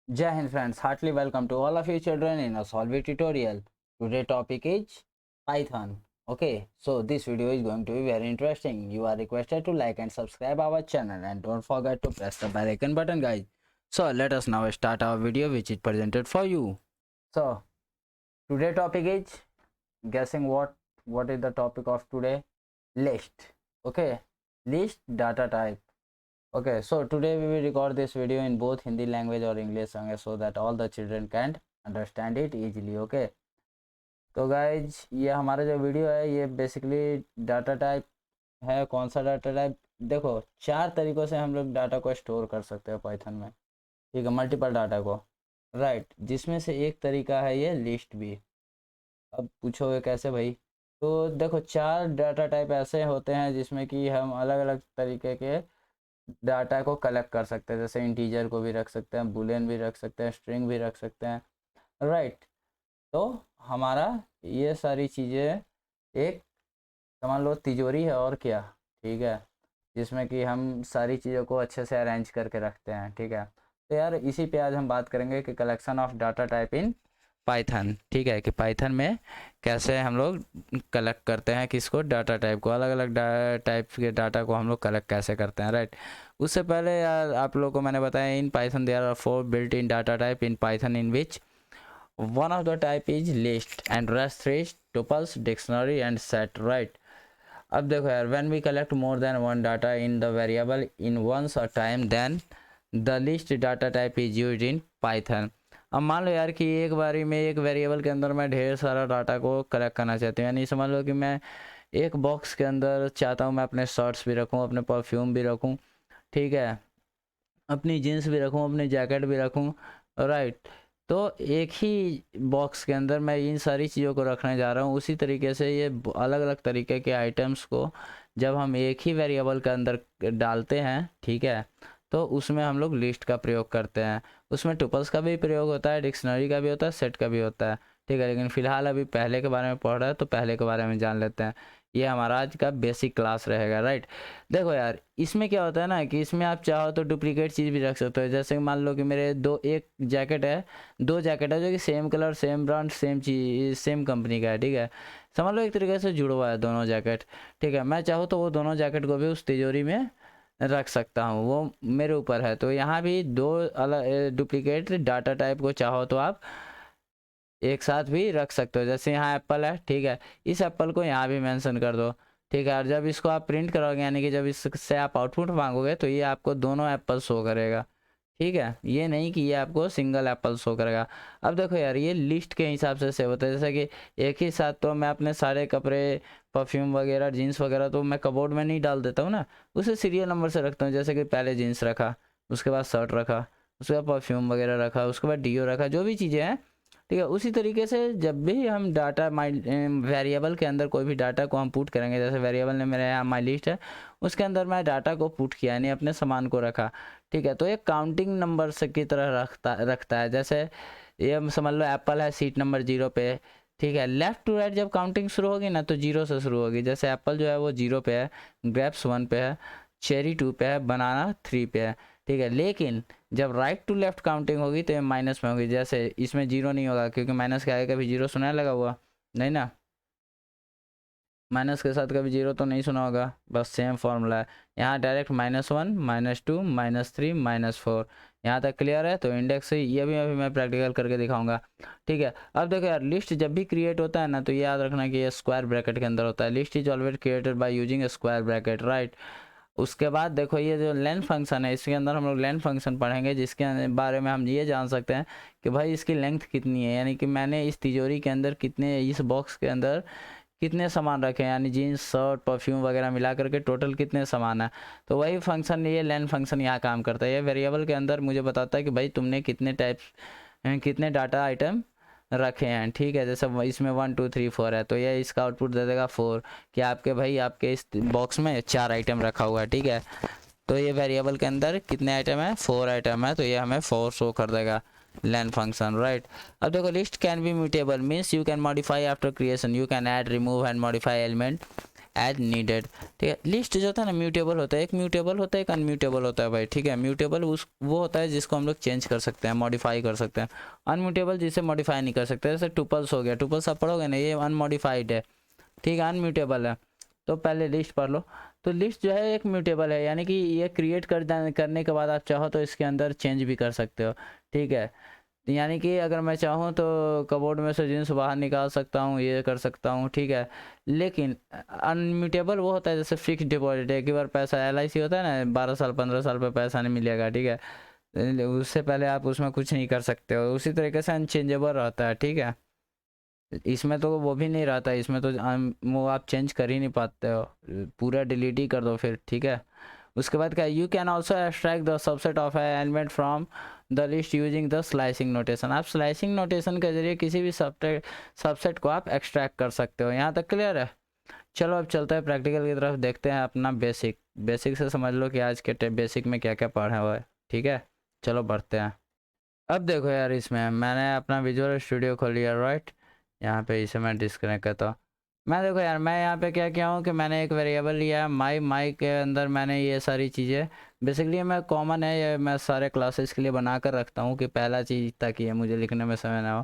Jai Hind friends, heartily welcome to all of you children in a Solve tutorial. Today topic is Python. Okay, so this video is going to be very interesting. You are requested to like and subscribe our channel and don't forget to press the bell icon button guys. So let us now start our video which is presented for you. So today topic is guessing what is the topic of today? List. Okay, list data type. Okay, so today we will record this video in both Hindi language or English language so that all the children can understand it easily. Okay, तो guys ये हमारा जो video है ये basically data type है। कौन सा data type? देखो, चार तरीक़ों से हम लोग डाटा को स्टोर कर सकते हैं पाइथन में। ठीक है, मल्टीपल डाटा को, राइट, जिसमें से एक तरीका है ये लिस्ट भी। अब पूछोगे कैसे भाई? तो देखो, चार डाटा टाइप ऐसे होते हैं जिसमें कि हम अलग अलग तरीके के डाटा को कलेक्ट कर सकते हैं। जैसे इंटीजर को भी रख सकते हैं, बुलियन भी रख सकते हैं, स्ट्रिंग भी रख सकते हैं, राइट। तो हमारा ये सारी चीज़ें एक समझ लो तिजोरी है और क्या, ठीक है, जिसमें कि हम सारी चीज़ों को अच्छे से अरेंज करके रखते हैं। ठीक है, तो यार इसी पे आज हम बात करेंगे कि collection of data type in Python. ठीक है, कि पाइथन में कैसे हम लोग कलेक्ट करते हैं किसको, डाटा टाइप को, अलग अलग टाइप के डाटा को हम लोग कलेक्ट कैसे करते हैं, राइट। उससे पहले यार आप लोगों को मैंने बताया in Python there are 4 built in data type in Python in which one of the type is list and rest 3 tuples, dictionary and set, right। अब देखो यार, when we collect more than one data in the variable in once a time then the list data type is used in python। अब मान लो यार कि एक बारी में एक वेरिएबल के अंदर मैं ढेर सारा डाटा को कलेक्ट करना चाहती हूँ। यानी समझ लो कि मैं एक बॉक्स के अंदर चाहता हूँ मैं अपने शर्ट्स भी रखूँ, अपने परफ्यूम भी रखूँ, ठीक है, अपनी जीन्स भी रखूँ, अपनी जैकेट भी रखूँ, राइट। तो एक ही बॉक्स के अंदर मैं इन सारी चीज़ों को रखने जा रहा हूँ। उसी तरीके से ये अलग अलग तरीके के आइटम्स को जब हम एक ही वेरिएबल के अंदर डालते हैं, ठीक है, तो उसमें हम लोग लिस्ट का प्रयोग करते हैं। उसमें टुपल्स का भी प्रयोग होता है, डिक्शनरी का भी होता है, सेट का भी होता है। ठीक है, लेकिन फ़िलहाल अभी पहले के बारे में पढ़ रहा है तो पहले के बारे में जान लेते हैं। ये हमारा आज का बेसिक क्लास रहेगा, राइट। देखो यार, इसमें क्या होता है ना कि इसमें आप चाहो तो डुप्लीकेट चीज़ भी रख सकते हो। जैसे कि मान लो कि मेरे एक जैकेट है, दो जैकेट है जो कि same colour, same brand, same चीज़, सेम कंपनी का है, ठीक है। समझ लो एक तरीके से जुड़ा हुआ है दोनों जैकेट, ठीक है। मैं चाहूँ तो वो दोनों जैकेट को भी उस तिजोरी में रख सकता हूँ, वो मेरे ऊपर है। तो यहाँ भी दो अलग डुप्लीकेट डाटा टाइप को चाहो तो आप एक साथ भी रख सकते हो। जैसे यहाँ एप्पल है, ठीक है, इस एप्पल को यहाँ भी मेंशन कर दो, ठीक है। और जब इसको आप प्रिंट करोगे, यानी कि जब इससे आप आउटपुट मांगोगे, तो ये आपको दोनों एप्पल शो करेगा, ठीक है। ये नहीं कि ये आपको सिंगल एप्पल शो करेगा। अब देखो यार, ये लिस्ट के हिसाब से सेव होता है। जैसे कि एक ही साथ तो मैं अपने सारे कपड़े, परफ्यूम वगैरह, जीन्स वगैरह तो मैं कबोर्ड में नहीं डाल देता हूँ ना, उसे सीरियल नंबर से रखता हूँ। जैसे कि पहले जीन्स रखा, उसके बाद शर्ट रखा, उसके बाद परफ्यूम वगैरह रखा, उसके बाद डीओ रखा, जो भी चीज़ें हैं, ठीक है। उसी तरीके से जब भी हम डाटा माई वेरिएबल के अंदर कोई भी डाटा को हम पुट करेंगे, जैसे वेरिएबल ने मेरे यहाँ माई लिस्ट है, उसके अंदर मैं डाटा को पुट किया, यानी अपने सामान को रखा, ठीक है। तो एक काउंटिंग नंबर से की तरह रखता है। जैसे ये हम समझ लो एप्पल है सीट नंबर 0 पे, ठीक है। लेफ़्ट टू राइट जब काउंटिंग शुरू होगी ना तो 0 से शुरू होगी। जैसे एप्पल जो है वो 0 पे है, ग्रेप्स 1 पे है, चेरी 2 पे है, बनाना 3 पे है, ठीक है। लेकिन जब राइट टू लेफ्ट काउंटिंग होगी तो ये माइनस में होगी। जैसे इसमें 0 नहीं होगा क्योंकि माइनस के आगे कभी 0 सुना है लगा हुआ? नहीं ना, माइनस के साथ कभी 0 तो नहीं सुना होगा, बस सेम फॉर्मूला है। यहाँ डायरेक्ट -1, -2, -3, -4, यहाँ तक क्लियर है। तो इंडेक्स से ये भी अभी मैं प्रैक्टिकल करके दिखाऊंगा, ठीक है। अब देखो यार, लिस्ट जब भी क्रिएट होता है ना तो याद रखना कि ये स्क्वायर ब्रैकेट के अंदर होता है। List is always created by using A square bracket, right. उसके बाद देखो ये जो लेंथ फंक्शन है, इसके अंदर हम लोग लेंथ फंक्शन पढ़ेंगे, जिसके बारे में हम ये जान सकते हैं कि भाई इसकी लेंथ कितनी है। यानी कि मैंने इस तिजोरी के अंदर कितने, इस बॉक्स के अंदर कितने सामान रखे हैं, यानी जीन्स, शर्ट, परफ्यूम वगैरह मिला करके टोटल कितने सामान है। तो वही फंक्शन, ये लेंथ फंक्शन यहाँ काम करता है। ये वेरिएबल के अंदर मुझे बताता है कि भाई तुमने कितने टाइप्स, कितने डाटा आइटम रखे हैं, ठीक है। जैसे इसमें 1 2 3 4 है तो ये इसका आउटपुट दे देगा 4, कि आपके भाई आपके इस बॉक्स में 4 आइटम रखा हुआ है, ठीक है। तो ये वेरिएबल के अंदर कितने आइटम है, 4 आइटम है, तो ये हमें 4 शो कर देगा लेन फंक्शन, राइट। अब देखो, list can be mutable, means you can modify after creation, you can add, remove and modify element as needed. ठीक है, लिस्ट जो होता है ना म्यूटेबल होता है, एक म्यूटेबल होता है एक अनम्यूटेबल होता है भाई। ठीक है, म्यूटेबल उस वो होता है जिसको हम लोग चेंज कर सकते हैं, मॉडिफाई कर सकते हैं। अनम्यूटेबल जिसे मॉडिफाई नहीं कर सकते, जैसे टुपल्स हो गया, टुपल्स आप पढ़ोगे ना, ये अनमॉडिफाइड है, ठीक है, अनम्यूटेबल है। तो पहले लिस्ट पढ़ लो। तो लिस्ट जो है एक म्यूटेबल है, यानी कि ये क्रिएट करने के बाद आप चाहो तो इसके अंदर चेंज भी कर सकते हो। ठीक है, यानी कि अगर मैं चाहूँ तो कबोर्ड में से जींस बाहर निकाल सकता हूँ, ये कर सकता हूँ। ठीक है, लेकिन अनम्यूटेबल वो होता है जैसे फिक्स डिपॉजिट, एक ही बार पैसा, LIC होता है ना, 12 साल 15 साल पे पैसा नहीं मिलेगा। ठीक है, उससे पहले आप उसमें कुछ नहीं कर सकते हो। उसी तरीके से अनचेंजेबल रहता है। ठीक है, इसमें तो वो भी नहीं रहता, इसमें तो वो आप चेंज कर ही नहीं पाते हो, पूरा डिलीट ही कर दो फिर। ठीक है, उसके बाद क्या, you can also extract the subset of element from the list using the slicing notation. आप स्लाइसिंग नोटेशन के जरिए किसी भी सबसेट को आप एक्सट्रैक्ट कर सकते हो। यहाँ तक क्लियर है? चलो अब चलते हैं प्रैक्टिकल की तरफ, देखते हैं अपना बेसिक। बेसिक से समझ लो कि आज के बेसिक में क्या क्या पढ़ा हुआ है। ठीक है, चलो बढ़ते हैं। अब देखो यार, इसमें मैंने अपना विजुअल स्टूडियो खोल लिया, राइट। यहाँ पे इसे मैं डिस्कनेक्ट करता हूँ। मैं देखो यार, मैं यहाँ पे क्या किया हूँ कि मैंने एक वेरिएबल लिया है माई के अंदर मैंने ये सारी चीज़ें, बेसिकली मैं कॉमन है ये मैं सारे क्लासेस के लिए बना कर रखता हूँ कि पहला चीज़ ताकि ये मुझे लिखने में समय ना हो।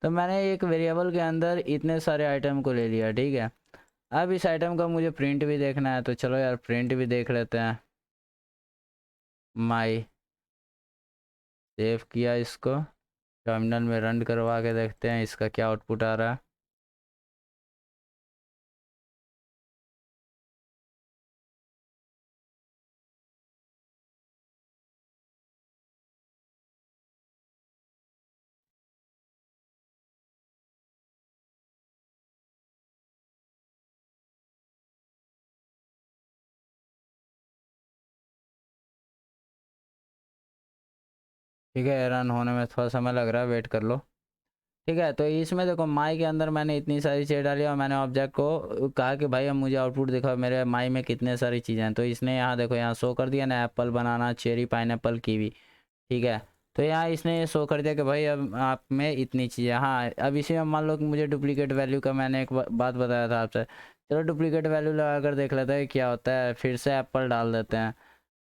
तो मैंने एक वेरिएबल के अंदर इतने सारे आइटम को ले लिया। ठीक है, अब इस आइटम का मुझे प्रिंट भी देखना है, तो चलो यार प्रिंट भी देख लेते हैं। माई सेव किया, इसको टर्मिनल में रन करवा के देखते हैं इसका क्या आउटपुट आ रहा है। ठीक है, रन होने में थोड़ा समय लग रहा है, वेट कर लो। ठीक है, तो इसमें देखो माई के अंदर मैंने इतनी सारी चीज़ डाली और मैंने ऑब्जेक्ट को कहा कि भाई अब मुझे आउटपुट दिखाओ, मेरे माई में कितने सारी चीज़ें हैं। तो इसने यहाँ देखो यहाँ शो कर दिया ना, एप्पल, बनाना, चेरी, पाइनएप्पल, कीवी। ठीक है, तो यहाँ इसने ये शो कर दिया कि भाई अब आप में इतनी चीज़ें। हाँ, अब इसी में मान लो कि मुझे डुप्लीकेट वैल्यू का मैंने एक बात बताया था आपसे। चलो डुप्लीकेट वैल्यू लगा कर देख लेते हैं क्या होता है, फिर से एप्पल डाल देते हैं,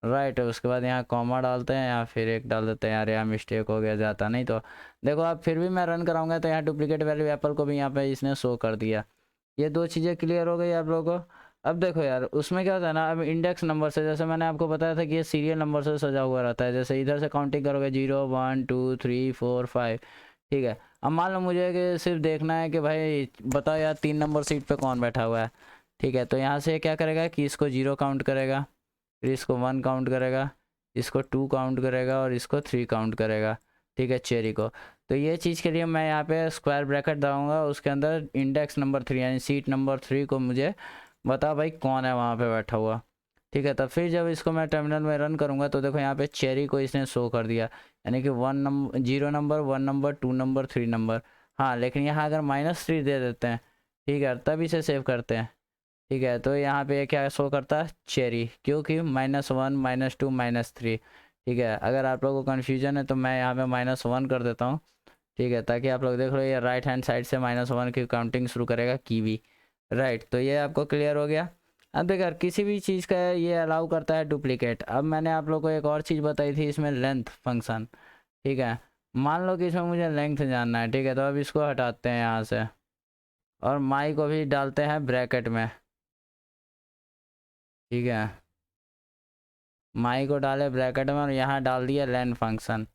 राइट। उसके बाद यहाँ कॉमा डालते हैं या फिर एक डाल देते हैं, यार यहाँ मिस्टेक हो गया, जाता नहीं तो देखो आप फिर भी मैं रन कराऊंगा तो यहाँ डुप्लीकेट वैल्यू एप्पल को भी यहाँ पे इसने शो कर दिया। ये दो चीज़ें क्लियर हो गई आप लोगों को। अब देखो यार उसमें क्या होता है ना, अब इंडेक्स नंबर से, जैसे मैंने आपको बताया था कि ये सीरियल नंबर से सजा हुआ रहता है, जैसे इधर से काउंटिंग करोगे 0 1 2 3 4 5। ठीक है, अब मान लो मुझे कि सिर्फ देखना है कि भाई बताओ यार 3 नंबर सीट पे कौन बैठा हुआ है। ठीक है, तो यहाँ से क्या करेगा कि इसको 0 काउंट करेगा, फिर इसको 1 काउंट करेगा, इसको 2 काउंट करेगा और इसको 3 काउंट करेगा। ठीक है, चेरी को। तो ये चीज़ के लिए मैं यहाँ पे स्क्वायर ब्रैकेट डालूंगा, उसके अंदर इंडेक्स नंबर 3 यानी सीट नंबर 3 को मुझे बता भाई कौन है वहाँ पे बैठा हुआ। ठीक है, तब फिर जब इसको मैं टर्मिनल में रन करूँगा तो देखो यहाँ पे चेरी को इसने शो कर दिया, यानी कि 0 नंबर 1 नंबर 2 नंबर 3 नंबर। हाँ, लेकिन यहाँ अगर -3 दे देते हैं, ठीक है, तब इसे सेव करते हैं। ठीक है, तो यहाँ पे क्या शो करता है, चेरी, क्योंकि -1 -2 -3। ठीक है, अगर आप लोगों को कन्फ्यूजन है तो मैं यहाँ पे -1 कर देता हूँ। ठीक है, ताकि आप लोग देख लो ये राइट हैंड साइड से -1 की काउंटिंग शुरू करेगा कीवी, राइट। तो ये आपको क्लियर हो गया। अब देखो किसी भी चीज़ का ये अलाउ करता है डुप्लीकेट। अब मैंने आप लोग को एक और चीज़ बताई थी इसमें, लेंथ फंक्शन। ठीक है, मान लो कि इसमें मुझे लेंथ जानना है। ठीक है, तो अब इसको हटाते हैं यहाँ से और माई को भी डालते हैं ब्रैकेट में। ठीक है, माई को डाले ब्रैकेट में और यहाँ डाल दिया लेन फंक्शन।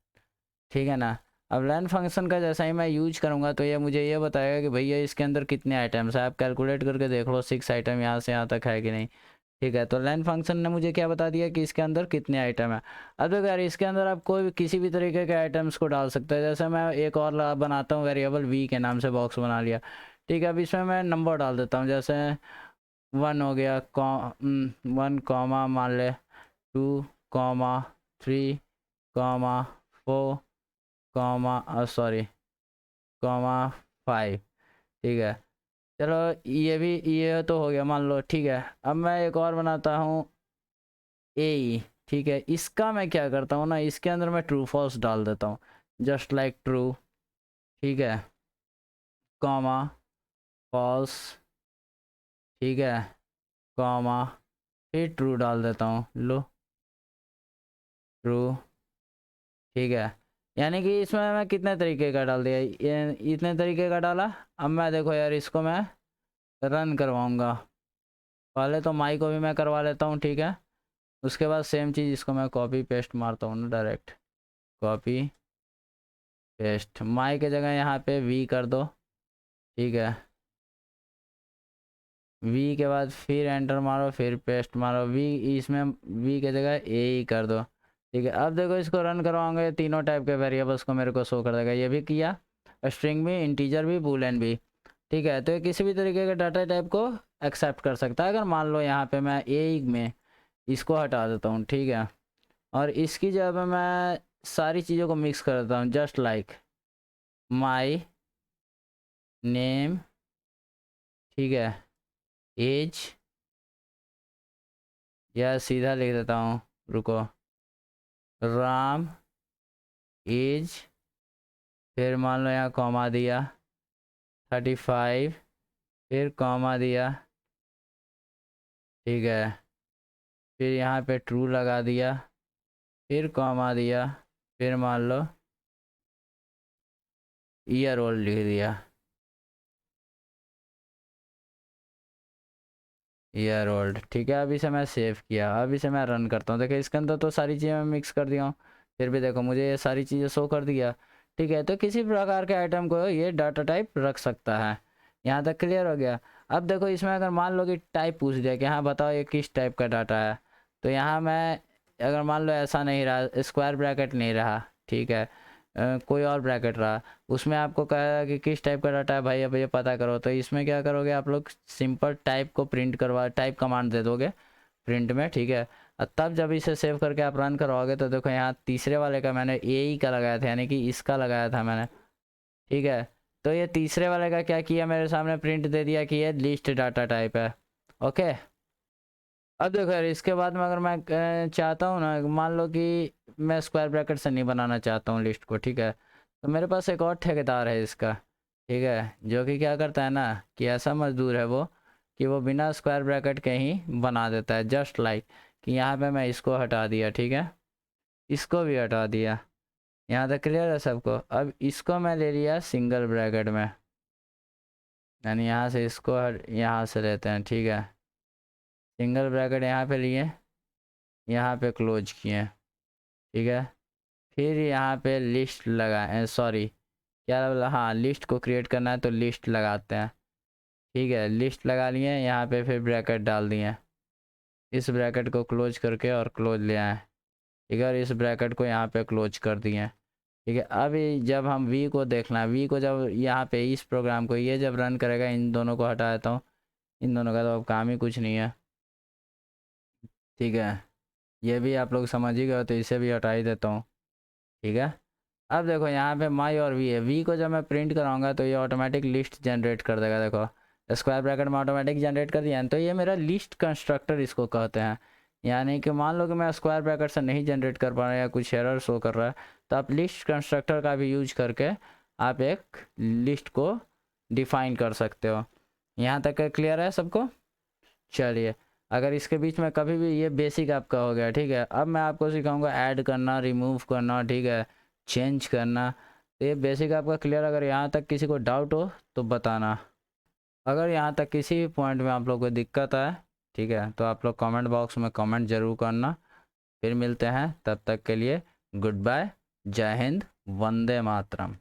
ठीक है ना, अब लेन फंक्शन का जैसा ही मैं यूज करूँगा तो ये मुझे ये बताएगा कि भैया इसके अंदर कितने आइटम्स है। आप कैलकुलेट करके देख लो 6 आइटम यहाँ से यहाँ तक है कि नहीं। ठीक है, तो लेन फंक्शन ने मुझे क्या बता दिया कि इसके अंदर कितने आइटम है। अब देखो यार इसके अंदर आप कोई भी किसी भी तरीके के आइटम्स को डाल सकते हैं। जैसे मैं एक और बनाता हूँ वेरिएबल वी के नाम से, बॉक्स बना लिया। ठीक है, अब इसमें मैं नंबर डाल देता हूँ, जैसे 1 हो गया, 1 कॉमा मान ले, 2 3 4 सॉरी 5। ठीक है, चलो ये भी ये तो हो गया मान लो। ठीक है, अब मैं एक और बनाता हूँ ए। ठीक है, इसका मैं क्या करता हूँ ना, इसके अंदर मैं ट्रू फॉल्स डाल देता हूँ, जस्ट लाइक ट्रू। ठीक है, कॉमा फॉल्स। ठीक है, कॉमा फिर ट्रू डाल देता हूँ, लो ट्रू। ठीक है, यानी कि इसमें मैं कितने तरीके का डाल दिया, ये इतने तरीके का डाला। अब मैं देखो यार इसको मैं रन करवाऊँगा। पहले तो माई को भी मैं करवा लेता हूँ, ठीक है। उसके बाद सेम चीज़ इसको मैं कॉपी पेस्ट मारता हूँ ना, डायरेक्ट कॉपी पेस्ट। माई के जगह यहाँ पे वी कर दो, ठीक है। वी के बाद फिर एंटर मारो, फिर पेस्ट मारो, वी इसमें वी के जगह ए ही कर दो, ठीक है। अब देखो इसको रन करवाओगे, तीनों टाइप के वेरिएबल्स को मेरे को शो कर देगा। ये भी किया, स्ट्रिंग भी, इंटीजर भी, बूलियन भी, ठीक है। तो ये किसी भी तरीके के डाटा टाइप को एक्सेप्ट कर सकता है। अगर मान लो यहाँ पे मैं ए में इसको हटा देता हूँ, ठीक है, और इसकी जगह पे मैं सारी चीज़ों को मिक्स कर देता हूँ, जस्ट लाइक माई नेम, ठीक है, एज, या सीधा लिख देता हूँ, रुको, राम एज, फिर मान लो यहाँ कॉमा दिया 35, फिर कॉमा दिया, ठीक है, फिर यहाँ पे ट्रू लगा दिया, फिर कॉमा दिया, फिर मान लो ईयर ओल्ड लिख दिया, ईयर ओल्ड, ठीक है। अभी से मैं सेव किया, अभी से मैं रन करता हूँ। देखो इसके अंदर तो सारी चीज़ें मैं मिक्स कर दिया हूँ, फिर भी देखो मुझे ये सारी चीज़ें शो कर दिया, ठीक है। तो किसी प्रकार के आइटम को ये डाटा टाइप रख सकता है। यहाँ तक क्लियर हो गया। अब देखो इसमें अगर मान लो कि टाइप पूछ दिया कि हाँ बताओ ये किस टाइप का डाटा है, तो यहाँ मैं अगर मान लो ऐसा नहीं रहा, स्क्वायर ब्रैकेट नहीं रहा, ठीक है, कोई और ब्रैकेट रहा, उसमें आपको कहेगा कि किस टाइप का डाटा है भाई, अब ये पता करो। तो इसमें क्या करोगे आप लोग, सिंपल टाइप को प्रिंट करवा, टाइप कमांड दे दोगे प्रिंट में, ठीक है। और तब जब इसे सेव करके आप रन करवाओगे तो देखो यहाँ तीसरे वाले का मैंने ए ही का लगाया था, यानी कि इसका लगाया था मैंने, ठीक है। तो ये तीसरे वाले का क्या किया, मेरे सामने प्रिंट दे दिया कि ये लिस्ट डाटा टाइप है, ओके। अब देखो यार इसके बाद में अगर मैं चाहता हूँ ना, मान लो कि मैं स्क्वायर ब्रैकेट से नहीं बनाना चाहता हूँ लिस्ट को, ठीक है, तो मेरे पास एक और ठेकेदार है इसका, ठीक है, जो कि क्या करता है ना, कि ऐसा मजदूर है वो कि वो बिना स्क्वायर ब्रैकेट के ही बना देता है, जस्ट लाइक कि यहाँ पे मैं इसको हटा दिया, ठीक है, इसको भी हटा दिया। यहाँ तक क्लियर है सबको। अब इसको मैं ले लिया सिंगल ब्रैकेट में, यानी यहाँ से इसको यहाँ से लेते हैं, ठीक है, सिंगल ब्रैकेट यहाँ पे लिए, यहाँ पे क्लोज किए, ठीक है। फिर यहाँ पे लिस्ट लगाए, सॉरी क्या बोला, हाँ लिस्ट को क्रिएट करना है तो लिस्ट लगाते हैं, ठीक है। लिस्ट लगा लिए, यहाँ पे फिर ब्रैकेट डाल दिए, इस ब्रैकेट को क्लोज करके और क्लोज ले आए, ठीक है, और इस ब्रैकेट को यहाँ पे क्लोज कर दिए, ठीक है। अभी जब हम वी को देखना है, वी को जब यहाँ पे इस प्रोग्राम को ये जब रन करेगा, इन दोनों को हटा देता हूँ, इन दोनों का तो अब काम ही कुछ नहीं है, ठीक है। ये भी आप लोग समझ ही गए तो इसे भी हटा ही देता हूँ, ठीक है। अब देखो यहाँ पे माई और वी है, वी को जब मैं प्रिंट कराऊंगा तो ये ऑटोमेटिक लिस्ट जनरेट कर देगा, देखो स्क्वायर ब्रैकेट में ऑटोमेटिक जनरेट कर दिया, तो ये मेरा लिस्ट कंस्ट्रक्टर इसको कहते हैं। यानी कि मान लो कि मैं स्क्वायर ब्रैकेट से नहीं जनरेट कर पा रहा या कुछ एरर शो कर रहा है, तो आप लिस्ट कंस्ट्रक्टर का भी यूज करके आप एक लिस्ट को डिफाइन कर सकते हो। यहाँ तक क्लियर है सबको? चलिए, अगर इसके बीच में कभी भी, ये बेसिक आपका हो गया, ठीक है। अब मैं आपको सिखाऊंगा ऐड करना, रिमूव करना, ठीक है, चेंज करना। तो ये बेसिक आपका क्लियर। अगर यहाँ तक किसी को डाउट हो तो बताना। अगर यहाँ तक किसी भी पॉइंट में आप लोग को दिक्कत आए, ठीक है, तो आप लोग कमेंट बॉक्स में कमेंट ज़रूर करना। फिर मिलते हैं, तब तक के लिए गुड बाय, जय हिंद, वंदे मातरम।